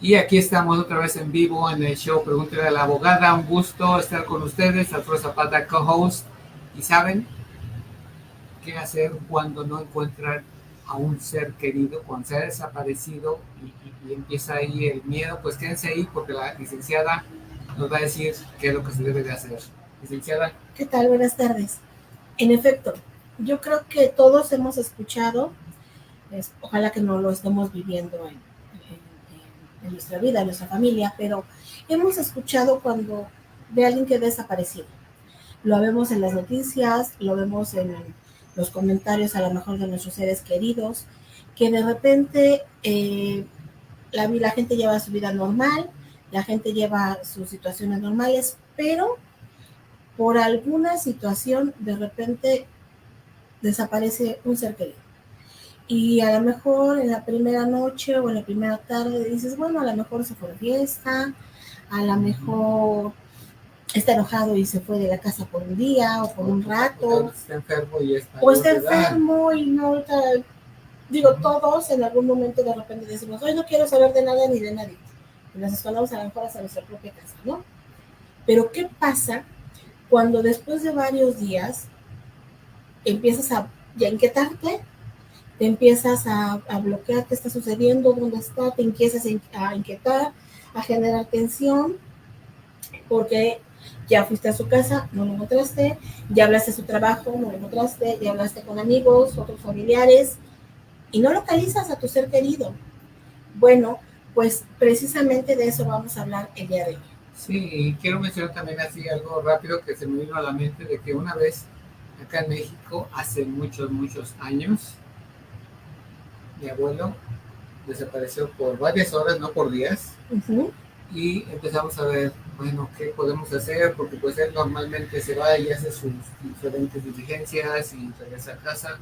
Y aquí estamos otra vez en vivo en el show Pregúntale a la Abogada. Un gusto estar con ustedes, Arturo Zapata, co-host. Y saben qué hacer cuando no encuentran a un ser querido, cuando se ha desaparecido y empieza ahí el miedo. Pues quédense ahí porque la licenciada nos va a decir qué es lo que se debe de hacer. Licenciada. ¿Qué tal? Buenas tardes. En efecto, yo creo que todos hemos escuchado, ojalá que no lo estemos viviendo en nuestra vida, en nuestra familia, pero hemos escuchado cuando de alguien que ha desaparecido. Lo vemos en las noticias, lo vemos en los comentarios a lo mejor de nuestros seres queridos, que de repente la gente lleva su vida normal, la gente lleva sus situaciones normales, pero por alguna situación de repente desaparece un ser querido. Y a lo mejor en la primera noche o en la primera tarde dices, bueno, a lo mejor se fue a fiesta, a lo mejor está enojado y se fue de la casa por un día o por un rato. Está enfermo y está. O está enfermo y no, digo, todos en algún momento de repente decimos, hoy no quiero saber de nada ni de nadie. Y nos escondamos a lo mejor hasta nuestra propia casa, ¿no? Pero ¿qué pasa cuando después de varios días empiezas a inquietarte, te empiezas a bloquear qué está sucediendo, dónde está, te empiezas a inquietar, a generar tensión, porque ya fuiste a su casa, no lo encontraste, ya hablaste de su trabajo, no lo encontraste, ya hablaste con amigos, otros familiares, y no localizas a tu ser querido. Bueno, pues precisamente de eso vamos a hablar el día de hoy. Sí, y quiero mencionar también así algo rápido que se me vino a la mente de que una vez acá en México, hace muchos años, mi abuelo desapareció por varias horas, no por días, y empezamos a ver, bueno, qué podemos hacer, porque pues él normalmente se va y hace sus diferentes diligencias y regresa a casa,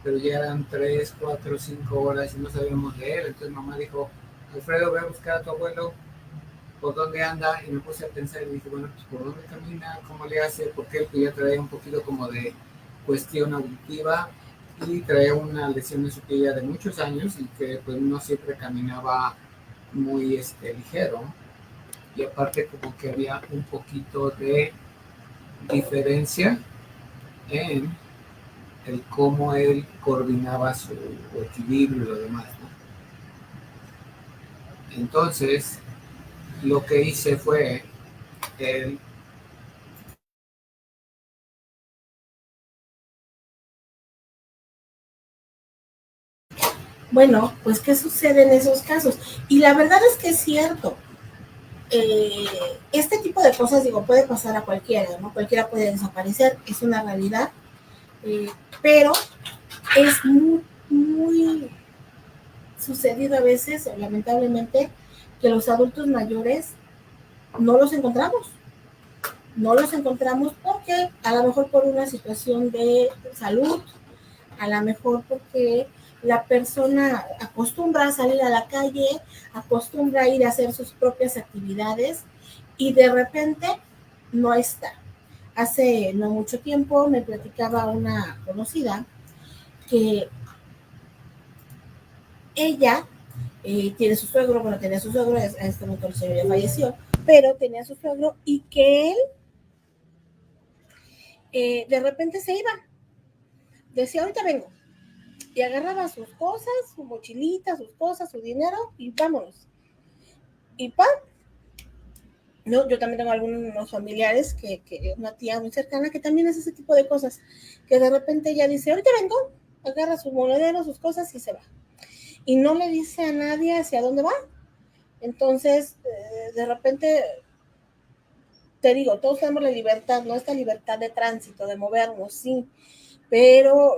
pero ya eran 3, 4, 5 horas y no sabíamos de él. Entonces mamá dijo, Alfredo, ve a buscar a tu abuelo, por dónde anda, y me puse a pensar y dije, bueno, pues por dónde camina, cómo le hace, porque él pues ya traía un poquito como de cuestión auditiva y traía una lesión en su pie ya de muchos años y que pues no siempre caminaba muy ligero, y aparte como que había un poquito de diferencia en el cómo él coordinaba su equilibrio y lo demás, ¿no? Entonces lo que hice fue el Bueno, pues ¿qué sucede en esos casos? Y la verdad es que es cierto. Este tipo de cosas, digo, puede pasar a cualquiera, ¿no? Cualquiera puede desaparecer, es una realidad, pero es muy sucedido a veces, lamentablemente, que los adultos mayores no los encontramos. No los encontramos porque a lo mejor por una situación de salud, a lo mejor porque la persona acostumbra a salir a la calle, acostumbra a ir a hacer sus propias actividades y de repente no está. Hace no mucho tiempo me platicaba una conocida que ella tiene su suegro, bueno, tenía su suegro, en este momento el señor ya falleció, pero tenía su suegro y que él de repente se iba, decía, ahorita vengo, y agarraba sus cosas, su mochilita, sus cosas, su dinero y vámonos. Y ¡pam! No, yo también tengo algunos familiares, una tía muy cercana que también hace ese tipo de cosas, que de repente ella dice, ahorita vengo, agarra sus monederos, sus cosas y se va. Y no le dice a nadie hacia dónde va. Entonces, de repente, te digo, todos tenemos la libertad, ¿no? Esta libertad de tránsito, de movernos, sí, pero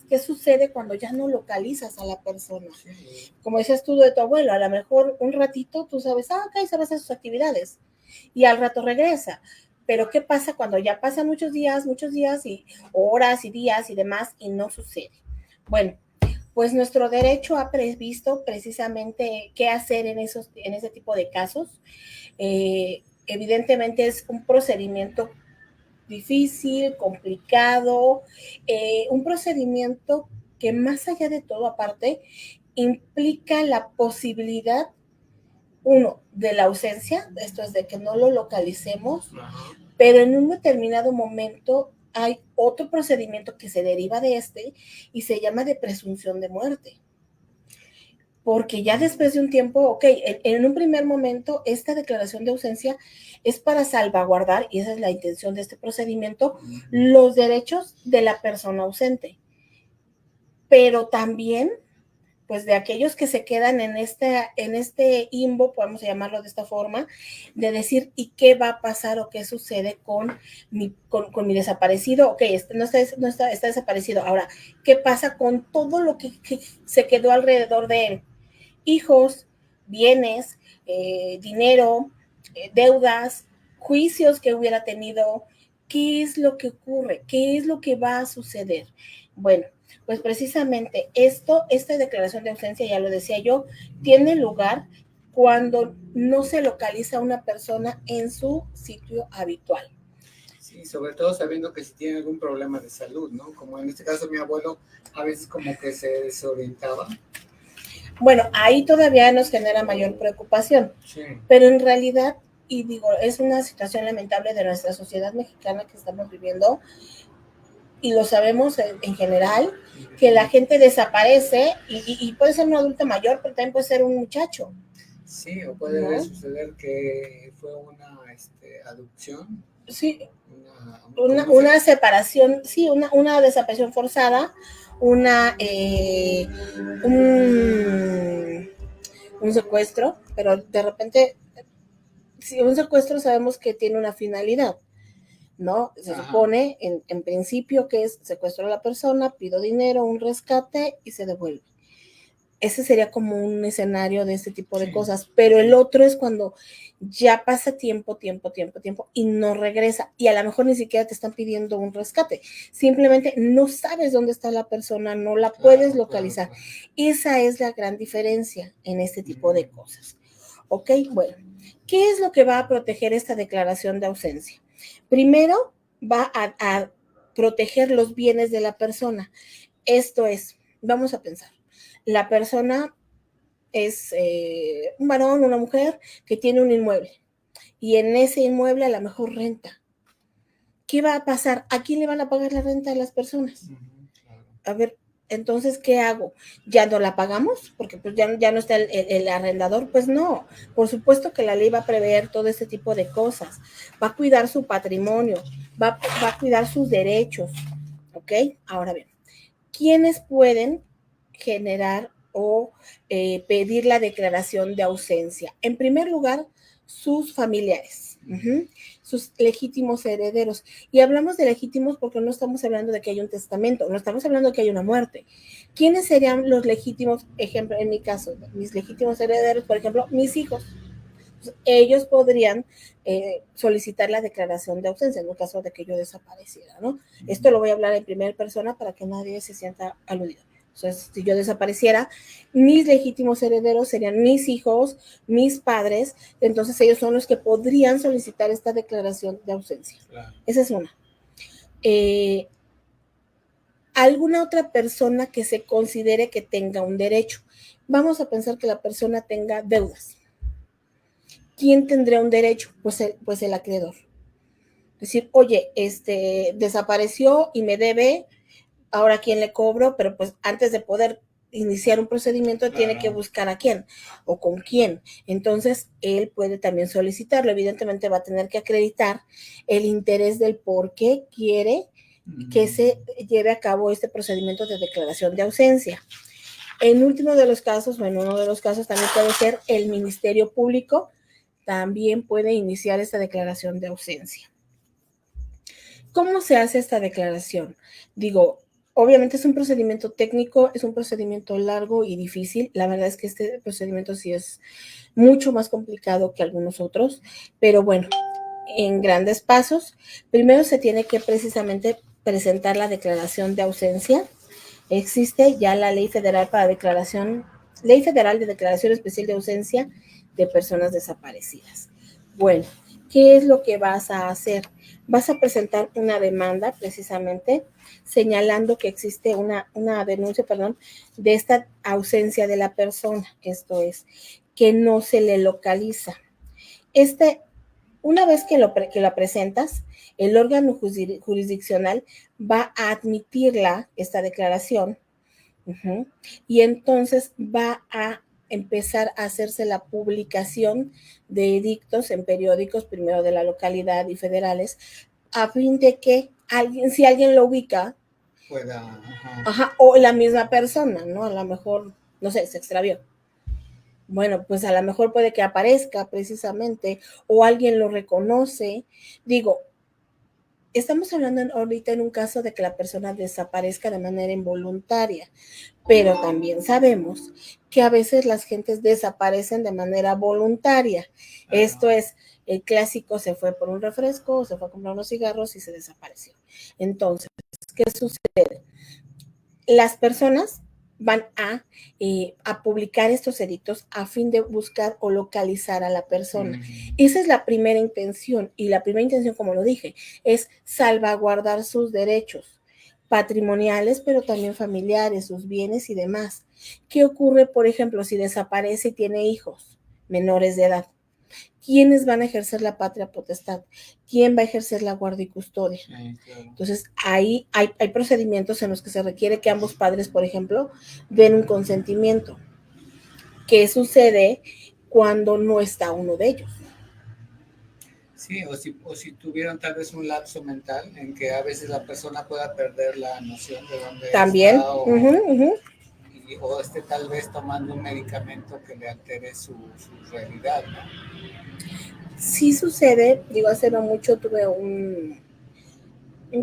¿qué sucede cuando ya no localizas a la persona? Como decías tú de tu abuelo, a lo mejor un ratito tú sabes, ok, se va a hacer sus actividades, y al rato regresa. Pero ¿qué pasa cuando ya pasan muchos días y horas y días y demás y no sucede? Bueno, pues nuestro derecho ha previsto precisamente qué hacer en ese tipo de casos. Evidentemente es un procedimiento difícil, complicado, un procedimiento que más allá de todo, aparte, implica la posibilidad, uno, de la ausencia, esto es de que no lo localicemos, pero en un determinado momento hay otro procedimiento que se deriva de este y se llama de presunción de muerte. Porque ya después de un tiempo, ok, en un primer momento, esta declaración de ausencia es para salvaguardar, y esa es la intención de este procedimiento, los derechos de la persona ausente. Pero también, pues de aquellos que se quedan en este limbo, podemos llamarlo de esta forma, de decir, ¿y qué va a pasar o qué sucede con mi desaparecido? Ok, está desaparecido. Ahora, ¿qué pasa con todo lo que se quedó alrededor de él? Hijos, bienes, dinero, deudas, juicios que hubiera tenido. ¿Qué es lo que ocurre? ¿Qué es lo que va a suceder? Bueno, pues precisamente esta declaración de ausencia, ya lo decía yo, tiene lugar cuando no se localiza a una persona en su sitio habitual. Sí, sobre todo sabiendo que si tiene algún problema de salud, ¿no? Como en este caso mi abuelo a veces como que se desorientaba. Bueno, ahí todavía nos genera mayor preocupación, sí. Pero en realidad, y digo, es una situación lamentable de nuestra sociedad mexicana que estamos viviendo, y lo sabemos en general, que la gente desaparece y puede ser un adulto mayor, pero también puede ser un muchacho. Sí, o puede suceder que fue una adopción. Sí, una separación, sí, una desaparición forzada, un secuestro, pero de repente, si un secuestro sabemos que tiene una finalidad, ¿no? Se supone en principio que es secuestro a la persona, pido dinero, un rescate y se devuelve. Ese sería como un escenario de este tipo de cosas, pero el otro es cuando ya pasa tiempo y no regresa, y a lo mejor ni siquiera te están pidiendo un rescate, simplemente no sabes dónde está la persona, no la puedes localizar. Esa es la gran diferencia en este tipo de cosas. ¿Ok? Bueno, ¿qué es lo que va a proteger esta declaración de ausencia? Primero, va a proteger los bienes de la persona. Esto es, vamos a pensar, la persona es un varón, una mujer que tiene un inmueble y en ese inmueble a lo mejor renta. ¿Qué va a pasar? ¿A quién le van a pagar la renta a las personas? A ver, entonces, ¿qué hago? ¿Ya no la pagamos? Porque pues ya no está el arrendador. Pues no, por supuesto que la ley va a prever todo este tipo de cosas. Va a cuidar su patrimonio, va a cuidar sus derechos, ¿ok? Ahora bien, ¿quiénes pueden generar o pedir la declaración de ausencia? En primer lugar, sus familiares, sus legítimos herederos. Y hablamos de legítimos porque no estamos hablando de que haya un testamento, no estamos hablando de que haya una muerte. ¿Quiénes serían los legítimos? Ejemplo, en mi caso, mis legítimos herederos, por ejemplo, mis hijos. Ellos podrían solicitar la declaración de ausencia en el caso de que yo desapareciera, ¿no? Esto lo voy a hablar en primera persona para que nadie se sienta aludido. Entonces, si yo desapareciera, mis legítimos herederos serían mis hijos, mis padres, entonces ellos son los que podrían solicitar esta declaración de ausencia. Claro. Esa es una. Alguna otra persona que se considere que tenga un derecho. Vamos a pensar que la persona tenga deudas. ¿Quién tendría un derecho? Pues el acreedor. Decir, oye, desapareció y me debe, ahora quién le cobro, pero pues antes de poder iniciar un procedimiento tiene que buscar a quién o con quién. Entonces, él puede también solicitarlo. Evidentemente va a tener que acreditar el interés del por qué quiere que se lleve a cabo este procedimiento de declaración de ausencia. En último de los casos, o en uno de los casos también puede ser el Ministerio Público, también puede iniciar esta declaración de ausencia. ¿Cómo se hace esta declaración? Digo, obviamente es un procedimiento técnico, es un procedimiento largo y difícil. La verdad es que este procedimiento sí es mucho más complicado que algunos otros, pero bueno, en grandes pasos, primero se tiene que precisamente presentar la declaración de ausencia. Existe ya la Ley Federal Ley Federal de Declaración Especial de Ausencia de Personas Desaparecidas. Bueno, ¿Qué es lo que vas a hacer? Vas a presentar una demanda precisamente señalando que existe una denuncia, perdón, de esta ausencia de la persona, esto es, que no se le localiza. Una vez que la presentas, el órgano jurisdiccional va a admitirla, esta declaración, y entonces va a empezar a hacerse la publicación de edictos en periódicos, primero de la localidad y federales, a fin de que si alguien lo ubica, pueda, o la misma persona, ¿no? A lo mejor, no sé, se extravió. Bueno, pues a lo mejor puede que aparezca precisamente, o alguien lo reconoce. Digo, estamos hablando ahorita en un caso de que la persona desaparezca de manera involuntaria, pero también sabemos que a veces las gentes desaparecen de manera voluntaria. Esto es, el clásico: se fue por un refresco, se fue a comprar unos cigarros y se desapareció. Entonces, ¿qué sucede? Las personas van a publicar estos edictos a fin de buscar o localizar a la persona. Esa es la primera intención, y la primera intención, como lo dije, es salvaguardar sus derechos patrimoniales, pero también familiares, sus bienes y demás. ¿Qué ocurre, por ejemplo, si desaparece y tiene hijos menores de edad? ¿Quiénes van a ejercer la patria potestad? ¿Quién va a ejercer la guardia y custodia? Claro. Entonces, ahí hay procedimientos en los que se requiere que ambos padres, por ejemplo, den un consentimiento. ¿Qué sucede cuando no está uno de ellos? Sí, o si tuvieron tal vez un lapso mental en que a veces la persona pueda perder la noción de dónde También, está, o esté tal vez tomando un medicamento que le altere su realidad, ¿no? Sí sucede. Digo, hace no mucho tuve un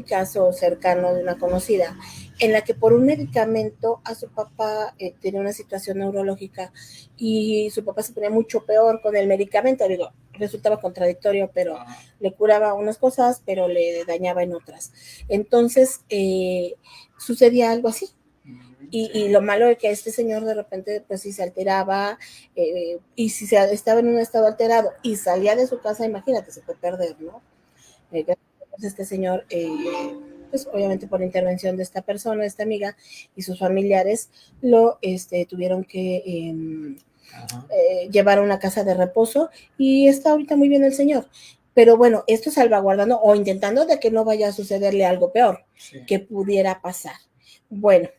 caso cercano de una conocida en la que por un medicamento a su papá tenía una situación neurológica, y su papá se ponía mucho peor con el medicamento. Digo, resultaba contradictorio, pero le curaba unas cosas, pero le dañaba en otras. Entonces, sucedía algo así. Y lo malo es que este señor de repente, pues si se alteraba, y si estaba en un estado alterado y salía de su casa, imagínate, se puede perder, ¿no? Este señor, pues obviamente por intervención de esta persona, de esta amiga y sus familiares, lo tuvieron que llevar a una casa de reposo, y está ahorita muy bien el señor. Pero bueno, esto salvaguardando o intentando de que no vaya a sucederle algo peor, que pudiera pasar. Bueno,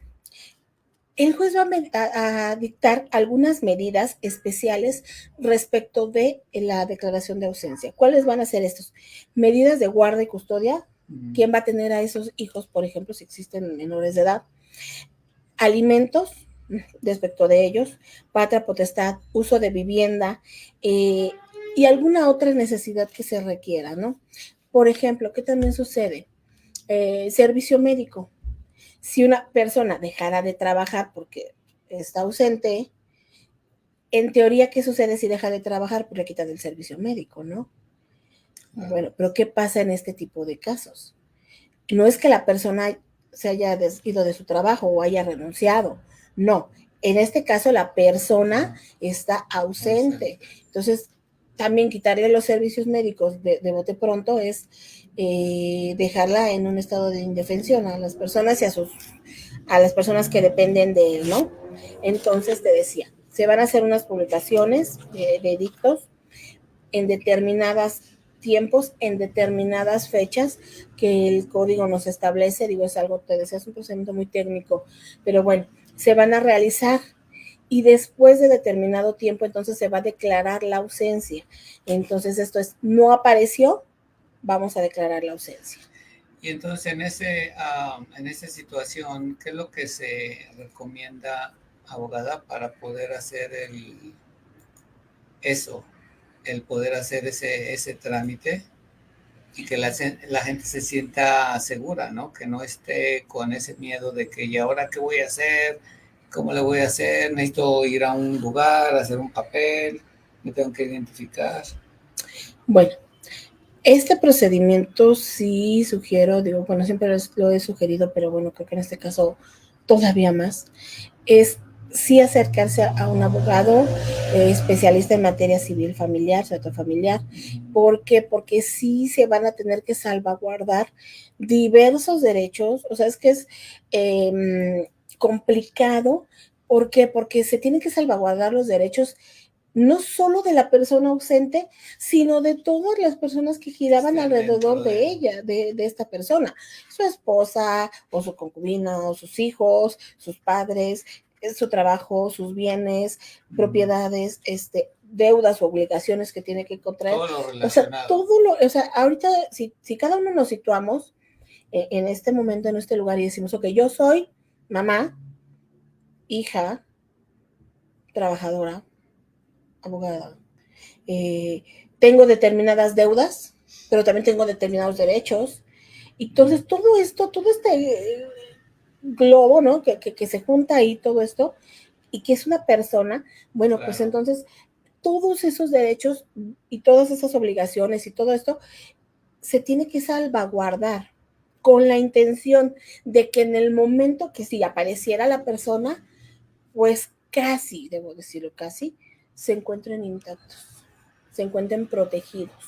el juez va a dictar algunas medidas especiales respecto de la declaración de ausencia. ¿Cuáles van a ser estos? Medidas de guarda y custodia. ¿Quién va a tener a esos hijos, por ejemplo, si existen menores de edad? Alimentos respecto de ellos, patria potestad, uso de vivienda, y alguna otra necesidad que se requiera, ¿no? Por ejemplo, ¿qué también sucede? Servicio médico. Si una persona dejara de trabajar porque está ausente, en teoría, ¿qué sucede si deja de trabajar? Pues le quitan el servicio médico, ¿no? Bueno, pero ¿qué pasa en este tipo de casos? No es que la persona se haya ido de su trabajo o haya renunciado, no. En este caso, la persona está ausente. Entonces, también quitarle los servicios médicos de bote pronto es dejarla en un estado de indefensión a las personas y a las personas que dependen de él, ¿no? Entonces, te decía, se van a hacer unas publicaciones de edictos en determinadas tiempos, en determinadas fechas que el código nos establece. Digo, es algo, te decía, es un procedimiento muy técnico, pero bueno, se van a realizar, y después de determinado tiempo, entonces se va a declarar la ausencia. Entonces, esto es, no apareció, vamos a declarar la ausencia. Y entonces, en esa situación, ¿qué es lo que se recomienda, abogada, para poder hacer el poder hacer ese trámite y que la gente se sienta segura, ¿no? Que no esté con ese miedo de que, ¿y ahora qué voy a hacer? ¿Cómo le voy a hacer? Necesito ir a un lugar, hacer un papel, me tengo que identificar. Bueno, este procedimiento sí sugiero, digo, bueno, siempre lo he sugerido, pero bueno, creo que en este caso todavía más, es sí acercarse a un abogado especialista en materia civil familiar, trato familiar. ¿Por qué? Porque sí se van a tener que salvaguardar diversos derechos. O sea, es que es complicado. ¿Por qué? Porque se tienen que salvaguardar los derechos no solo de la persona ausente, sino de todas las personas que giraban alrededor de ella, de esta persona, su esposa o su concubina o sus hijos, sus padres, su trabajo, sus bienes, propiedades, deudas o obligaciones que tiene que contraer. Todo lo relacionado. O sea, ahorita si cada uno nos situamos en este momento, en este lugar y decimos, ok, yo soy mamá, hija, trabajadora, abogada, tengo determinadas deudas, pero también tengo determinados derechos. Y entonces todo esto, todo este globo, ¿no? Que se junta ahí todo esto y que es una persona, bueno, claro. Pues entonces todos esos derechos y todas esas obligaciones y todo esto se tiene que salvaguardar con la intención de que en el momento que si apareciera la persona, pues casi, debo decirlo casi, se encuentren intactos, se encuentren protegidos,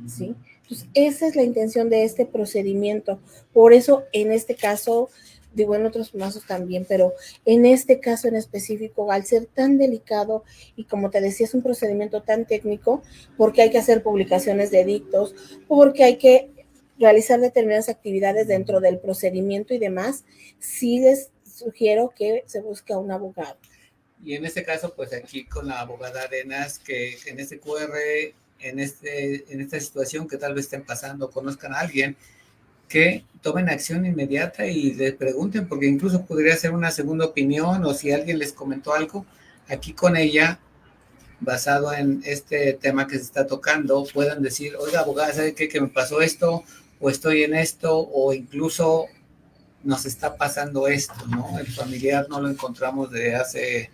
¿sí? Entonces, esa es la intención de este procedimiento. Por eso, en este caso, digo en otros casos también, pero en este caso en específico, al ser tan delicado y como te decía, es un procedimiento tan técnico, porque hay que hacer publicaciones de edictos, porque hay que realizar determinadas actividades dentro del procedimiento y demás, sí les sugiero que se busque a un abogado. Y en este caso, pues aquí con la abogada Arenas, que en este QR, en esta situación que tal vez estén pasando, conozcan a alguien, que tomen acción inmediata y les pregunten, porque incluso podría ser una segunda opinión, o si alguien les comentó algo, aquí con ella, basado en este tema que se está tocando, puedan decir, oiga, abogada, ¿sabe qué? Que me pasó esto, o estoy en esto, o incluso nos está pasando esto, ¿no? El familiar no lo encontramos desde hace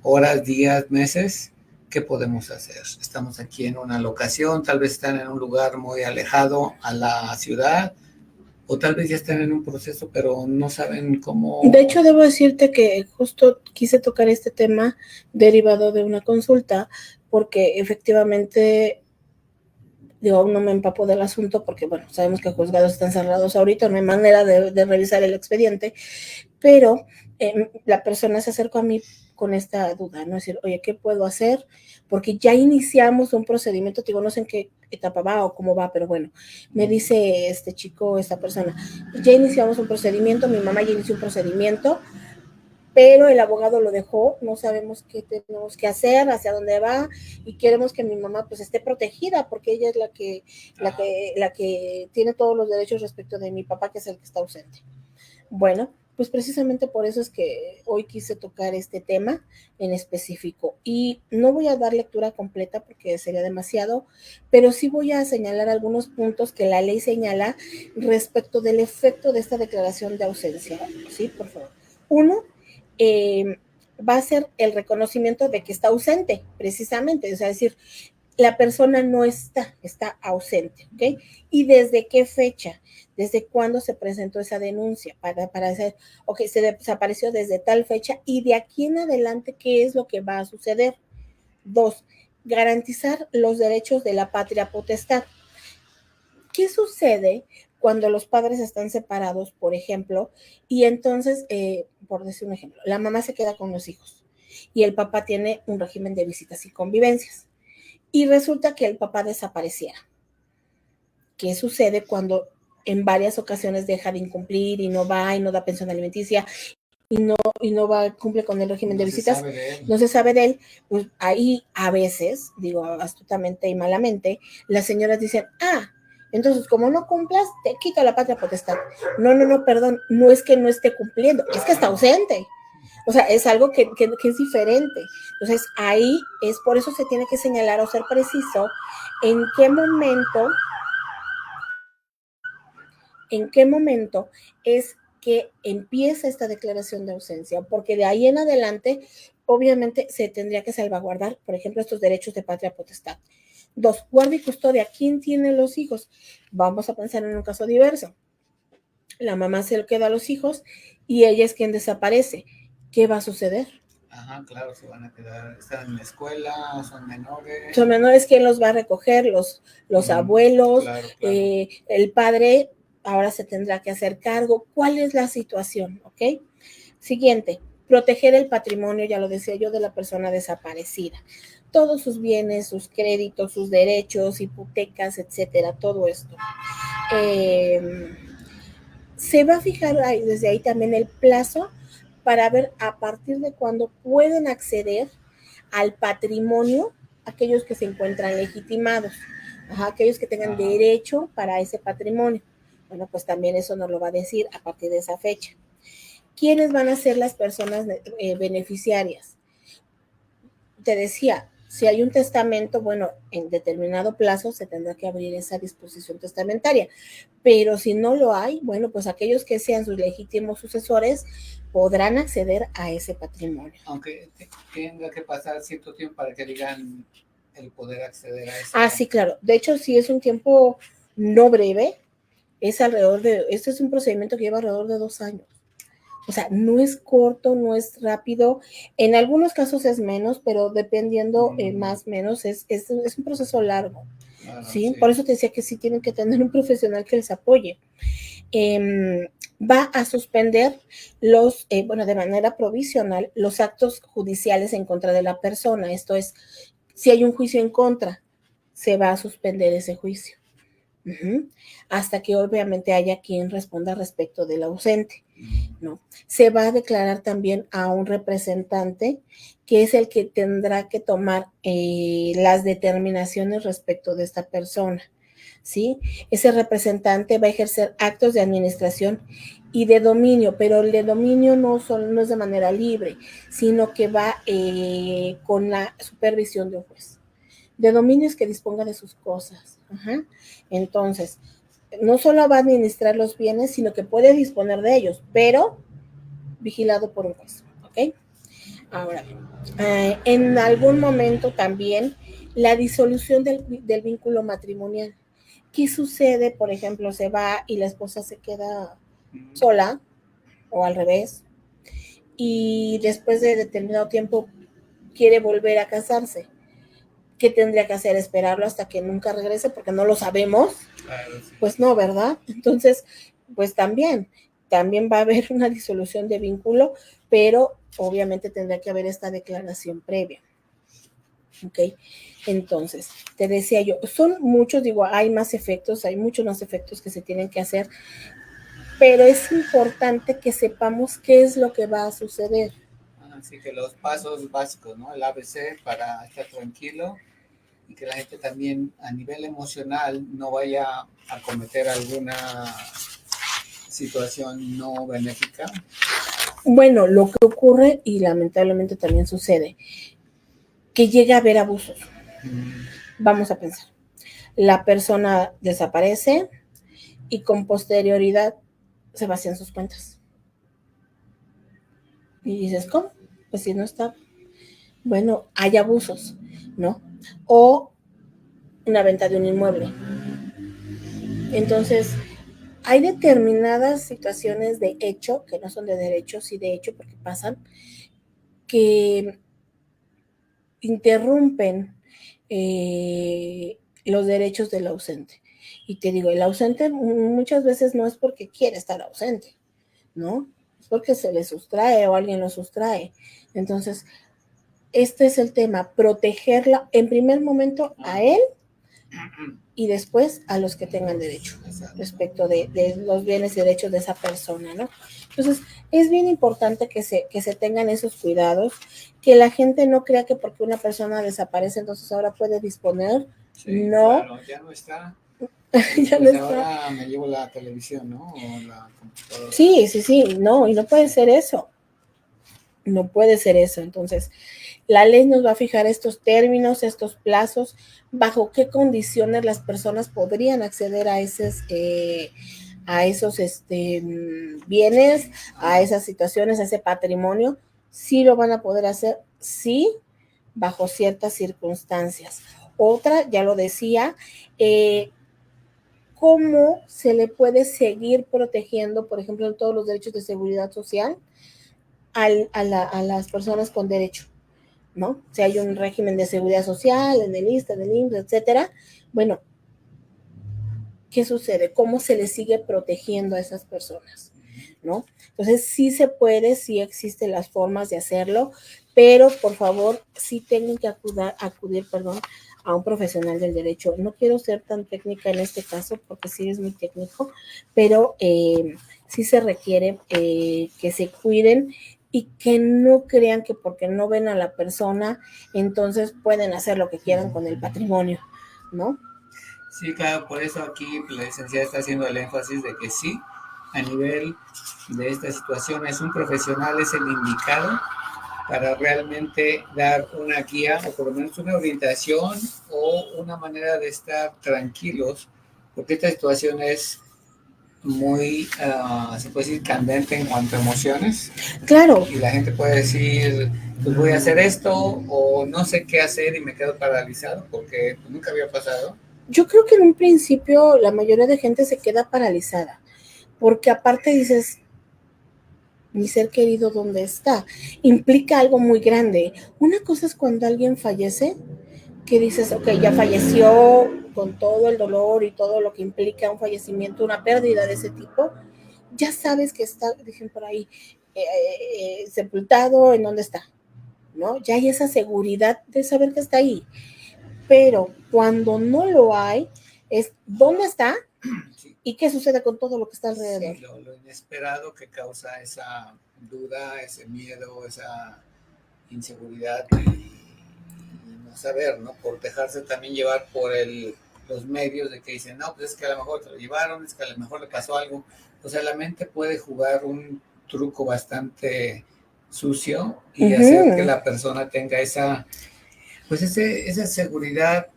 horas, días, meses. ¿Qué podemos hacer? Estamos aquí en una locación, tal vez están en un lugar muy alejado a la ciudad, o tal vez ya están en un proceso, pero no saben cómo. De hecho, debo decirte que justo quise tocar este tema derivado de una consulta, porque efectivamente, yo no me empapo del asunto, porque bueno, sabemos que los juzgados están cerrados ahorita, no hay manera de revisar el expediente, pero la persona se acercó a mí con esta duda, ¿no? Es decir, oye, ¿qué puedo hacer? Porque ya iniciamos un procedimiento, digo, no sé en qué etapa va o cómo va, pero bueno, me dice este chico, esta persona, ya iniciamos un procedimiento, mi mamá ya inició un procedimiento, pero el abogado lo dejó, no sabemos qué tenemos que hacer, hacia dónde va, y queremos que mi mamá pues esté protegida, porque ella es la que tiene todos los derechos respecto de mi papá, que es el que está ausente. Bueno, pues precisamente por eso es que hoy quise tocar este tema en específico. Y no voy a dar lectura completa porque sería demasiado, pero sí voy a señalar algunos puntos que la ley señala respecto del efecto de esta declaración de ausencia. ¿Sí? Por favor. Uno, va a ser el reconocimiento de que está ausente, precisamente. O sea, es decir, la persona no está ausente, ¿ok? ¿Y desde qué fecha? ¿Desde cuándo se presentó esa denuncia? Para hacer, ok, se desapareció desde tal fecha y de aquí en adelante, ¿qué es lo que va a suceder? Dos, garantizar los derechos de la patria potestad. ¿Qué sucede cuando los padres están separados, por ejemplo, y entonces, por decir un ejemplo, la mamá se queda con los hijos y el papá tiene un régimen de visitas y convivencias? Y resulta que el papá desapareciera. ¿Qué sucede cuando en varias ocasiones deja de incumplir y no va y no da pensión alimenticia y no va, cumple con el régimen de visitas? No se sabe de él. Pues ahí a veces, digo astutamente y malamente, las señoras dicen, entonces como no cumplas, te quito la patria potestad. No, perdón, no es que no esté cumpliendo, es que está ausente. O sea, es algo que es diferente. Entonces, ahí es por eso se tiene que señalar o ser preciso en qué momento es que empieza esta declaración de ausencia, porque de ahí en adelante, obviamente, se tendría que salvaguardar, por ejemplo, estos derechos de patria potestad. Dos, guarda y custodia. ¿Quién tiene los hijos? Vamos a pensar en un caso diverso. La mamá se le queda a los hijos y ella es quien desaparece. ¿Qué va a suceder? Ajá, claro, se van a quedar, están en la escuela, son menores. Son menores, ¿quién los va a recoger? Los abuelos, claro. El padre ahora se tendrá que hacer cargo. ¿Cuál es la situación? ¿Ok? Siguiente, proteger el patrimonio, ya lo decía yo, de la persona desaparecida. Todos sus bienes, sus créditos, sus derechos, hipotecas, etcétera, todo esto. Se va a fijar desde ahí también el plazo para ver a partir de cuándo pueden acceder al patrimonio aquellos que se encuentran legitimados, aquellos que tengan derecho para ese patrimonio. Bueno, pues también eso nos lo va a decir a partir de esa fecha. ¿Quiénes van a ser las personas beneficiarias? Te decía, si hay un testamento, bueno, en determinado plazo se tendrá que abrir esa disposición testamentaria, pero si no lo hay, bueno, pues aquellos que sean sus legítimos sucesores podrán acceder a ese patrimonio. Aunque tenga que pasar cierto tiempo para que digan el poder acceder a eso. Sí, claro. De hecho, si es un tiempo no breve, es este es un procedimiento que lleva alrededor de 2 años. O sea, no es corto, no es rápido. En algunos casos es menos, pero dependiendo más o menos, es un proceso largo. ¿sí? Por eso te decía que sí tienen que tener un profesional que les apoye. Va a suspender de manera provisional, los actos judiciales en contra de la persona. Esto es, si hay un juicio en contra, se va a suspender ese juicio. Hasta que obviamente haya quien responda respecto del ausente, ¿no? Se va a declarar también a un representante que es el que tendrá que tomar las determinaciones respecto de esta persona, ¿sí? Ese representante va a ejercer actos de administración y de dominio, pero el de dominio no es de manera libre, sino que va con la supervisión de un juez. De dominio es que disponga de sus cosas. Entonces, no solo va a administrar los bienes, sino que puede disponer de ellos, pero vigilado por un juez. ¿Ok? Ahora, en algún momento también la disolución del vínculo matrimonial. ¿Qué sucede? Por ejemplo, se va y la esposa se queda sola o al revés y después de determinado tiempo quiere volver a casarse. ¿Qué tendría que hacer? ¿Esperarlo hasta que nunca regrese porque no lo sabemos? Claro, sí. Pues no, ¿verdad? Entonces, pues también va a haber una disolución de vínculo, pero obviamente tendrá que haber esta declaración previa. ¿Ok? Entonces, te decía yo, son muchos, hay más efectos, hay muchos más efectos que se tienen que hacer, pero es importante que sepamos qué es lo que va a suceder. Así que los pasos básicos, ¿no? El ABC para estar tranquilo y que la gente también a nivel emocional no vaya a cometer alguna situación no benéfica. Bueno, lo que ocurre, y lamentablemente también sucede, que llega a haber abusos. Vamos a pensar, la persona desaparece y con posterioridad se vacían sus cuentas. Y dices, ¿cómo? Pues si no está. Bueno, hay abusos, ¿no? O una venta de un inmueble. Entonces, hay determinadas situaciones de hecho, que no son de derecho, sí de hecho, porque pasan, que interrumpen los derechos del ausente. Y te digo, el ausente muchas veces no es porque quiere estar ausente, ¿no? Es porque se le sustrae o alguien lo sustrae. Entonces, este es el tema, protegerla en primer momento a él y después a los que tengan derecho respecto de los bienes y derechos de esa persona, ¿no? Entonces, es bien importante que se tengan esos cuidados, que la gente no crea que porque una persona desaparece, entonces ahora puede disponer. Sí, no. Claro, ya no está. Ya pues no ahora está. me llevo la televisión, ¿no? O la computadora. Sí, no, y no puede ser eso. No puede ser eso. Entonces, la ley nos va a fijar estos términos, estos plazos, bajo qué condiciones las personas podrían acceder a esos bienes, a esas situaciones, a ese patrimonio. Sí lo van a poder hacer, sí, bajo ciertas circunstancias. Otra, ya lo decía, cómo se le puede seguir protegiendo, por ejemplo, en todos los derechos de seguridad social a las personas con derecho, ¿no? Si hay un régimen de seguridad social, en el ISSSTE, en el IMSS, etcétera, bueno, ¿qué sucede? ¿Cómo se les sigue protegiendo a esas personas? ¿No? Entonces, sí se puede, sí existen las formas de hacerlo, pero por favor, sí tienen que acudir, a un profesional del derecho. No quiero ser tan técnica en este caso, porque sí es muy técnico, pero sí se requiere que se cuiden y que no crean que porque no ven a la persona, entonces pueden hacer lo que quieran con el patrimonio, ¿no? Sí, claro, por eso aquí la licenciada está haciendo el énfasis de que sí, a nivel de esta situación es un profesional, es el indicado para realmente dar una guía o por lo menos una orientación o una manera de estar tranquilos, porque esta situación es muy, se puede decir, candente en cuanto a emociones. Claro. Y la gente puede decir, pues voy a hacer esto o no sé qué hacer y me quedo paralizado porque nunca había pasado. Yo creo que en un principio la mayoría de gente se queda paralizada, porque aparte dices, mi ser querido, ¿dónde está? Implica algo muy grande. Una cosa es cuando alguien fallece, que dices, ok, ya falleció con todo el dolor y todo lo que implica un fallecimiento, una pérdida de ese tipo, ya sabes que está, dicen por ahí, sepultado, ¿en dónde está? ¿No? Ya hay esa seguridad de saber que está ahí. Pero cuando no lo hay, es ¿dónde está? Sí. ¿Y qué sucede con todo lo que está alrededor? Sí, lo inesperado que causa esa duda, ese miedo, esa inseguridad y no saber, ¿no? Por dejarse también llevar por los medios de que dicen, no, pues es que a lo mejor te lo llevaron, es que a lo mejor le pasó algo. O sea, la mente puede jugar un truco bastante sucio y hacer que la persona tenga esa, pues esa seguridad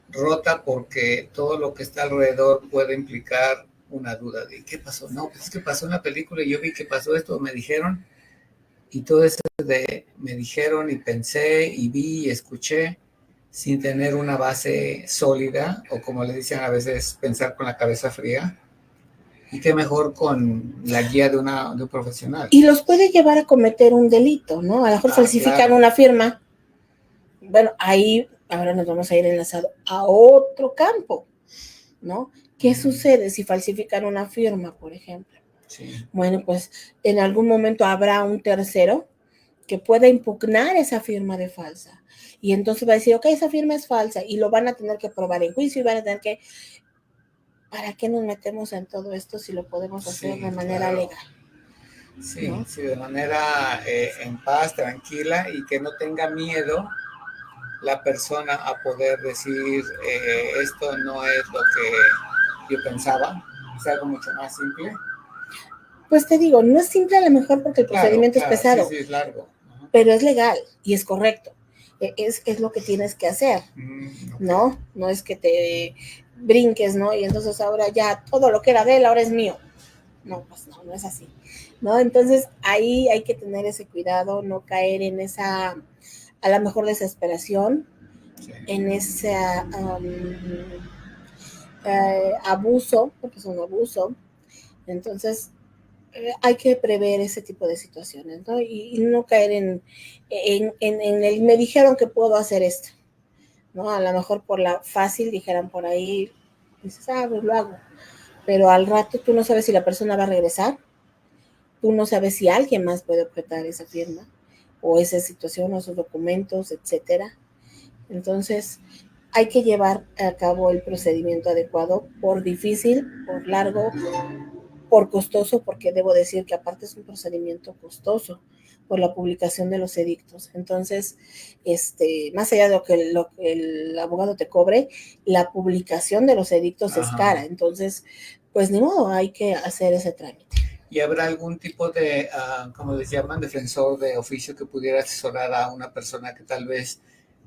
rota porque todo lo que está alrededor puede implicar una duda de qué pasó. No, pues es que pasó una película y yo vi que pasó esto, me dijeron, y todo eso de me dijeron y pensé y vi y escuché sin tener una base sólida o como le dicen a veces pensar con la cabeza fría. Y qué mejor con la guía de un profesional. Y los puede llevar a cometer un delito, ¿no? A lo mejor falsifican claro. Una firma. Bueno, ahí ahora nos vamos a ir enlazado a otro campo, ¿no? ¿Qué sucede si falsifican una firma, por ejemplo? Sí. Bueno, pues en algún momento habrá un tercero que pueda impugnar esa firma de falsa. Y entonces va a decir, ok, esa firma es falsa y lo van a tener que probar en juicio y van a tener que... ¿Para qué nos metemos en todo esto si lo podemos hacer de manera legal? Sí, ¿no? Sí, de manera en paz, tranquila y que no tenga miedo la persona a poder decir esto no es lo que yo pensaba, es algo mucho más simple. Pues te digo, no es simple a lo mejor porque el procedimiento es pesado, sí, es largo. Pero es legal y es correcto. Es lo que tienes que hacer, ¿no? No es que te brinques, ¿no? Y entonces ahora ya todo lo que era de él ahora es mío. No, pues no es así, ¿no? Entonces ahí hay que tener ese cuidado, no caer en esa, a lo mejor desesperación, en ese abuso, porque es un abuso. Entonces, hay que prever ese tipo de situaciones, ¿no? Y no caer en el, me dijeron que puedo hacer esto, ¿no? A lo mejor por la fácil dijeran por ahí, dices, pues lo hago. Pero al rato tú no sabes si la persona va a regresar, tú no sabes si alguien más puede objetar esa firma, o esa situación, o sus documentos, etcétera. Entonces, hay que llevar a cabo el procedimiento adecuado, por difícil, por largo, por costoso, porque debo decir que aparte es un procedimiento costoso por la publicación de los edictos. Entonces, más allá de lo que el abogado te cobre, la publicación de los edictos es cara. Entonces, pues ni modo, hay que hacer ese trámite. ¿Y habrá algún tipo de, como les llaman, defensor de oficio que pudiera asesorar a una persona que tal vez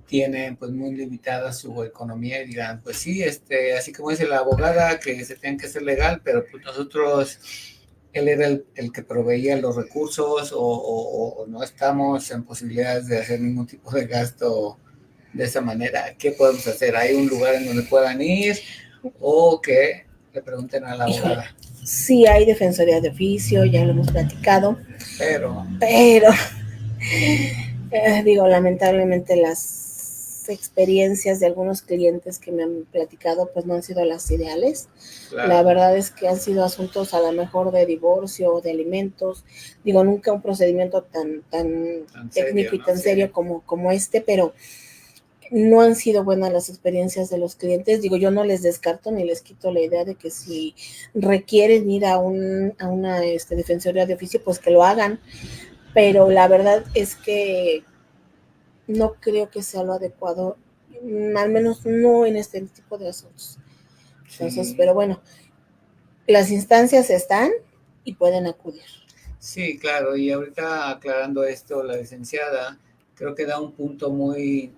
tiene pues muy limitada su economía y dirán, pues sí, así como dice la abogada que se tiene que hacer legal, pero pues nosotros, él era el que proveía los recursos o no estamos en posibilidades de hacer ningún tipo de gasto de esa manera? ¿Qué podemos hacer? ¿Hay un lugar en donde puedan ir o que le pregunten a la abogada? Sí hay defensoría de oficio, ya lo hemos platicado. Pero digo, lamentablemente las experiencias de algunos clientes que me han platicado pues no han sido las ideales. Claro. La verdad es que han sido asuntos a lo mejor de divorcio o de alimentos. Digo, nunca un procedimiento tan técnico serio, y tan serio como este, pero no han sido buenas las experiencias de los clientes. Digo, yo no les descarto ni les quito la idea de que si requieren ir a una defensoría de oficio, pues que lo hagan. Pero la verdad es que no creo que sea lo adecuado, al menos no en este tipo de asuntos. Entonces, pero bueno, las instancias están y pueden acudir. Sí, claro, y ahorita aclarando esto, la licenciada creo que da un punto muy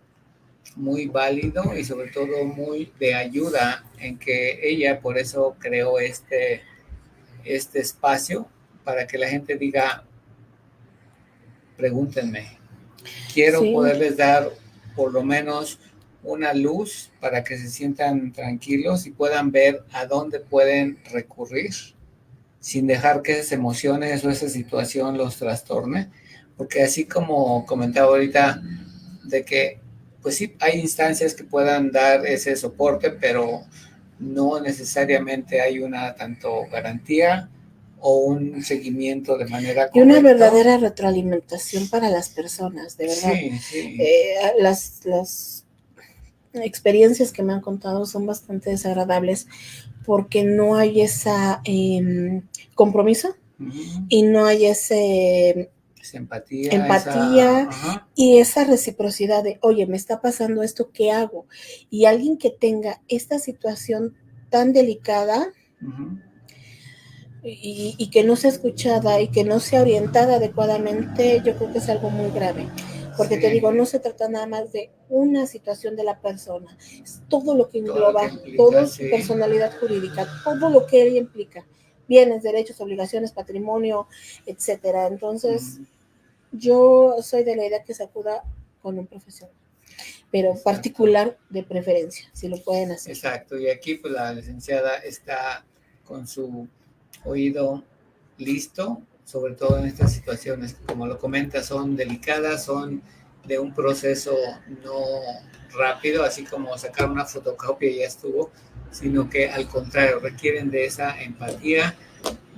válido y sobre todo muy de ayuda en que ella por eso creó este espacio para que la gente diga, pregúntenme, quiero poderles dar por lo menos una luz para que se sientan tranquilos y puedan ver a dónde pueden recurrir sin dejar que esas emociones o esa situación los trastorne, porque así como comentaba ahorita de que pues sí hay instancias que puedan dar ese soporte, pero no necesariamente hay una tanto garantía o un seguimiento de manera correcta. Y una verdadera retroalimentación para las personas, de verdad. Sí. Las experiencias que me han contado son bastante desagradables porque no hay esa compromiso y no hay esa empatía y esa reciprocidad de, oye, me está pasando esto, ¿qué hago? Y alguien que tenga esta situación tan delicada y que no sea escuchada y que no sea orientada adecuadamente, yo creo que es algo muy grave. Porque te digo, no se trata nada más de una situación de la persona, es todo lo que engloba, toda su personalidad jurídica, todo lo que ella implica, bienes, derechos, obligaciones, patrimonio, etcétera. Entonces, yo soy de la idea que se acuda con un profesional, pero particular de preferencia, si lo pueden hacer. Exacto, y aquí pues la licenciada está con su oído listo, sobre todo en estas situaciones, como lo comenta, son delicadas, son de un proceso no rápido, así como sacar una fotocopia y ya estuvo, sino que al contrario, requieren de esa empatía,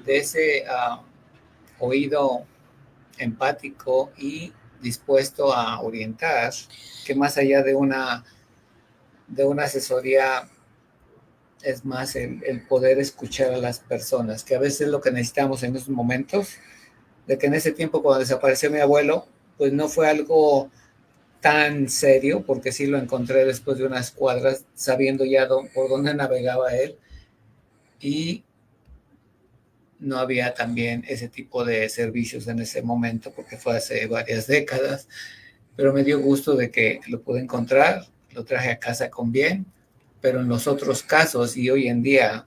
de ese oído empático y dispuesto a orientar, que más allá de una asesoría es más el poder escuchar a las personas, que a veces es lo que necesitamos en esos momentos, de que en ese tiempo cuando desapareció mi abuelo, pues no fue algo tan serio, porque sí lo encontré después de unas cuadras, sabiendo ya por dónde navegaba él, y no había también ese tipo de servicios en ese momento, porque fue hace varias décadas, pero me dio gusto de que lo pude encontrar, lo traje a casa con bien, pero en los otros casos y hoy en día,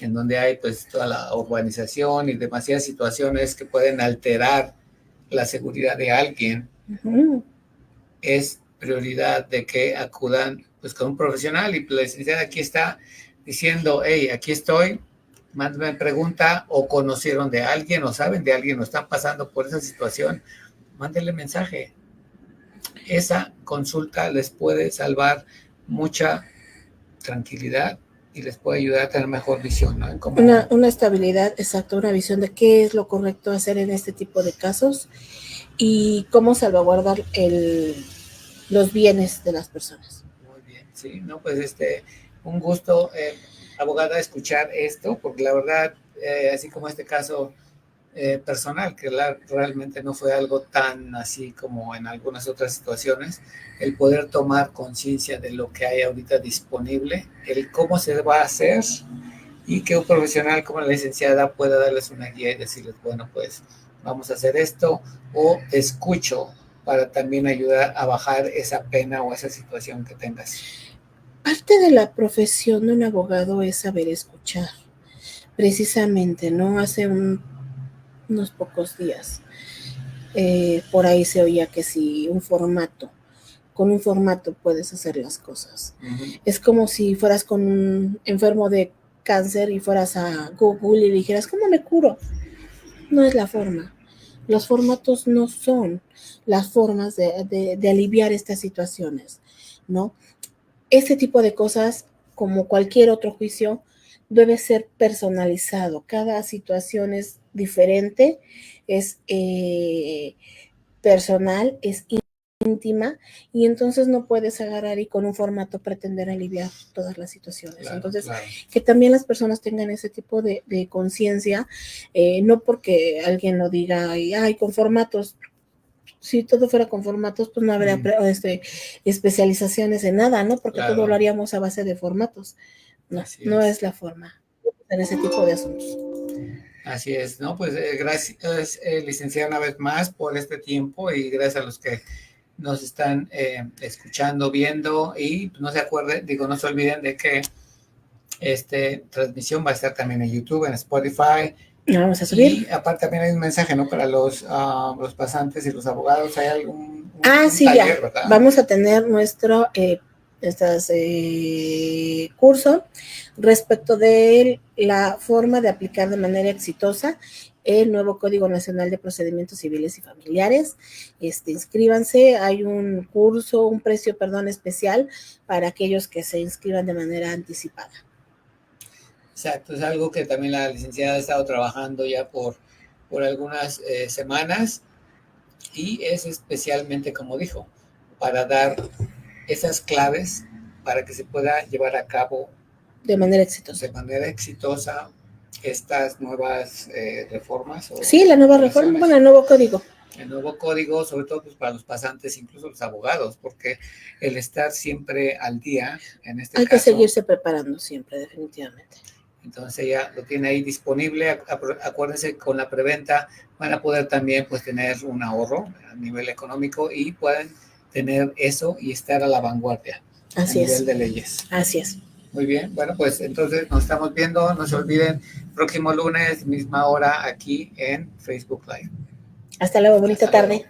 en donde hay pues toda la urbanización y demasiadas situaciones que pueden alterar la seguridad de alguien, es prioridad de que acudan pues con un profesional y la licenciada aquí está diciendo, hey, aquí estoy, mándame pregunta o conocieron de alguien o saben de alguien o están pasando por esa situación, mándenle mensaje. Esa consulta les puede salvar mucha tranquilidad y les puede ayudar a tener mejor visión, ¿no? Una estabilidad, exacto, una visión de qué es lo correcto hacer en este tipo de casos y cómo salvaguardar los bienes de las personas. Muy bien, sí, no, pues un gusto, abogada, escuchar esto, porque la verdad, así como este caso personal, que realmente no fue algo tan así como en algunas otras situaciones, el poder tomar conciencia de lo que hay ahorita disponible, el cómo se va a hacer y que un profesional como la licenciada pueda darles una guía y decirles, bueno, pues vamos a hacer esto o escucho para también ayudar a bajar esa pena o esa situación que tengas. Parte de la profesión de un abogado es saber escuchar. Precisamente, ¿no? Hace unos pocos días, por ahí se oía que si con un formato puedes hacer las cosas. Es como si fueras con un enfermo de cáncer y fueras a Google y dijeras, ¿cómo me curo? No es la forma. Los formatos no son las formas de aliviar estas situaciones, ¿no? Este tipo de cosas, como cualquier otro juicio, debe ser personalizado. Cada situación es diferente, es personal, es íntima, y entonces no puedes agarrar y con un formato pretender aliviar todas las situaciones. Claro, entonces, claro. Que también las personas tengan ese tipo de conciencia, no porque alguien lo diga, ay, con formatos. Si todo fuera con formatos, pues no habría especializaciones en nada, ¿no? Porque Claro. todo lo haríamos a base de formatos. No, Así no es. es la forma en ese tipo de asuntos. Así es, ¿no? Pues gracias, licenciada, una vez más por este tiempo, y gracias a los que nos están escuchando, viendo, y no se acuerden, no se olviden de que transmisión va a estar también en YouTube, en Spotify. Vamos a subir. Y aparte también hay un mensaje, ¿no? Para los pasantes y los abogados. ¿Hay algún sí, taller, ya. verdad? Vamos a tener nuestro curso respecto de la forma de aplicar de manera exitosa el nuevo Código Nacional de Procedimientos Civiles y Familiares. Inscríbanse, hay un precio especial para aquellos que se inscriban de manera anticipada. Exacto, es algo que también la licenciada ha estado trabajando ya por algunas semanas, y es especialmente, como dijo, para dar esas claves para que se pueda llevar a cabo de manera exitosa. De manera exitosa estas nuevas reformas. Sí, la nueva reforma, bueno, el nuevo código. El nuevo código, sobre todo pues, para los pasantes, incluso los abogados, porque el estar siempre al día, en este Hay caso... Hay que seguirse preparando siempre, definitivamente. Entonces ya lo tiene ahí disponible. Acuérdense, con la preventa van a poder también pues tener un ahorro a nivel económico, y pueden tener eso y estar a la vanguardia. Así a es. nivel de leyes. Así es. Muy bien, bueno, pues entonces nos estamos viendo. No se olviden, próximo lunes, misma hora, aquí en Facebook Live. Hasta luego, bonita tarde.